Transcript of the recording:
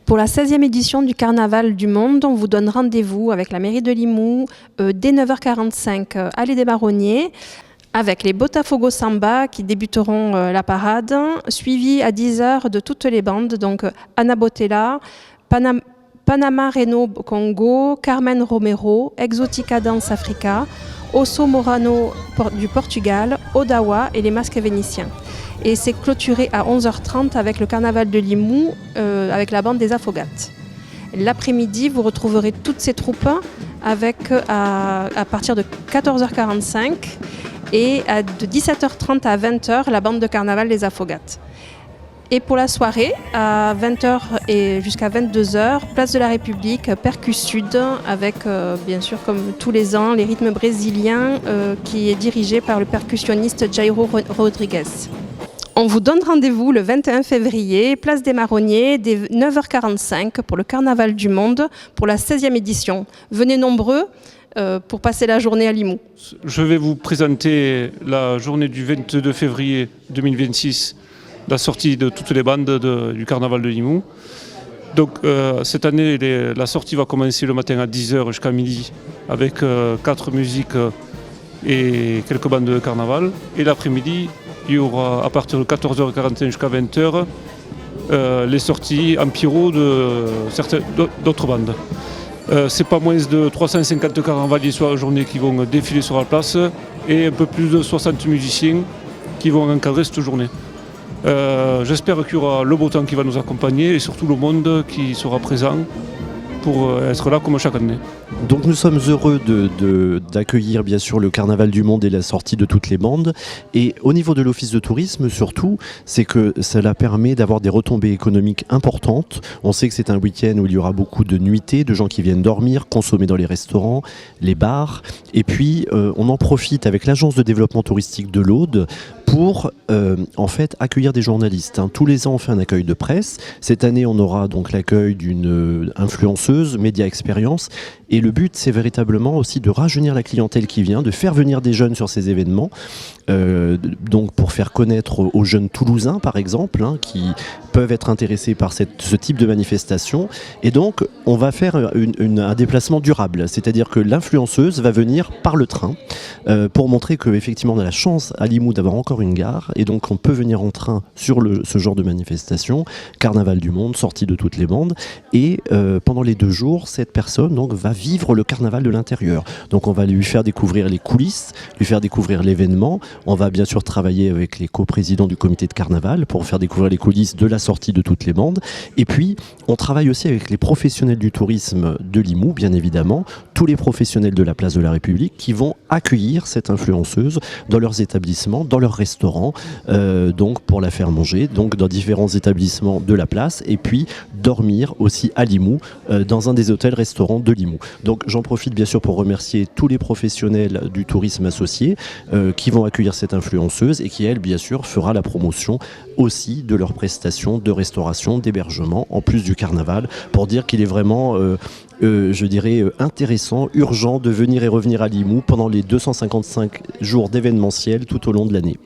Pour la 16e édition du Carnaval du Monde, on vous donne rendez-vous avec la mairie de Limoux dès 9h45 allée des Marronniers, avec les Botafogo Samba qui débuteront la parade, suivi à 10h de toutes les bandes, donc Ana Botella, Panama Reno Congo, Carmen Romero, Exotica Dance Africa, Osso Morano du Portugal, Odawa et les Masques Vénitiens. Et c'est clôturé à 11h30 avec le Carnaval de Limoux, avec la bande des Afogates. L'après-midi, vous retrouverez toutes ces troupes avec, à partir de 14h45 et de 17h30 à 20h, la bande de Carnaval des Afogates. Et pour la soirée, à 20h et jusqu'à 22h, place de la République, Percus Sud, avec bien sûr comme tous les ans, les rythmes brésiliens qui est dirigé par le percussionniste Jairo Rodriguez. On vous donne rendez-vous le 21 février, place des Marronniers, dès 9h45 pour le Carnaval du Monde, pour la 16e édition. Venez nombreux pour passer la journée à Limoux. Je vais vous présenter la journée du 22 février 2026, la sortie de toutes les bandes du Carnaval de Limoux. Donc cette année, la sortie va commencer le matin à 10h jusqu'à midi avec 4 musiques et quelques bandes de carnaval. Et l'après-midi, il y aura à partir de 14h45 jusqu'à 20h les sorties en pyro d'autres bandes. C'est pas moins de 350 carnavaliers sur la journée qui vont défiler sur la place et un peu plus de 60 musiciens qui vont encadrer cette journée. J'espère qu'il y aura le beau temps qui va nous accompagner et surtout le monde qui sera présent pour être là comme chaque année. Donc nous sommes heureux d'accueillir bien sûr le Carnaval du Monde et la sortie de toutes les bandes. Et au niveau de l'Office de tourisme surtout, c'est que cela permet d'avoir des retombées économiques importantes. On sait que c'est un week-end où il y aura beaucoup de nuitées, de gens qui viennent dormir, consommer dans les restaurants, les bars. Et puis on en profite avec l'Agence de développement touristique de l'Aude pour en fait accueillir des journalistes. Tous les ans on fait un accueil de presse. Cette année on aura donc l'accueil d'une influenceuse, Média Expérience. Et le but, c'est véritablement aussi de rajeunir la clientèle qui vient, de faire venir des jeunes sur ces événements, donc pour faire connaître aux jeunes Toulousains, par exemple, qui peuvent être intéressés par ce type de manifestation. Et donc, on va faire un déplacement durable, c'est-à-dire que l'influenceuse va venir par le train pour montrer qu'effectivement, on a la chance à Limoux d'avoir encore une gare, et donc on peut venir en train sur ce genre de manifestation, Carnaval du Monde, sortie de toutes les bandes, et pendant les 2 jours, cette personne donc va vivre le carnaval de l'intérieur. Donc on va lui faire découvrir les coulisses, lui faire découvrir l'événement. On va bien sûr travailler avec les coprésidents du comité de carnaval pour faire découvrir les coulisses de la sortie de toutes les bandes. Et puis on travaille aussi avec les professionnels du tourisme de Limoux, bien évidemment, tous les professionnels de la place de la République qui vont accueillir cette influenceuse dans leurs établissements, dans leurs restaurants, donc pour la faire manger, donc dans différents établissements de la place, et puis dormir aussi à Limoux, dans un des hôtels-restaurants de Limoux. Donc j'en profite bien sûr pour remercier tous les professionnels du tourisme associé qui vont accueillir cette influenceuse et qui, elle, bien sûr, fera la promotion aussi de leurs prestations de restauration, d'hébergement, en plus du carnaval, pour dire qu'il est vraiment, je dirais, intéressant, urgent de venir et revenir à Limoux pendant les 255 jours d'événementiel tout au long de l'année.